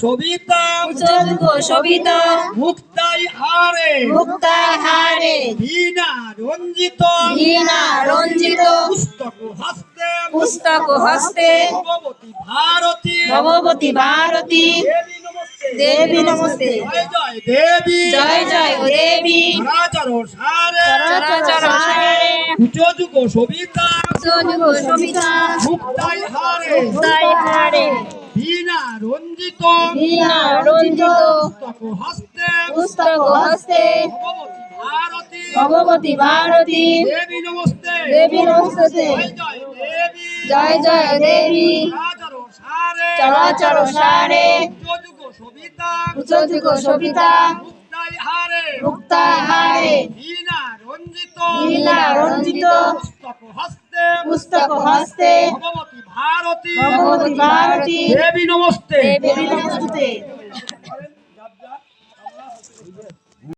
শোভিতা শোভিত মুক্তাই হারে বীণা রঞ্জিত পুস্তক হস্তে ভগবতী ভারতী দেবী নমস্তে জয় জয় দেবী চরাচর সারে উচ্চযুগ শোভিতা মুক্তাই হারে বীণা রঞ্জিত পুস্তক হস্তে ভগবতী ভারতী দেবী নমস্তে জয় জয় দেবী চরাচর সারে উচ্চযুগ শোভিতা মুক্তাই হারে বীণা রঞ্জিত পুস্তক হস্তে ভগবতী ভারতী দেবী নমস্তে দেবী নমস্তে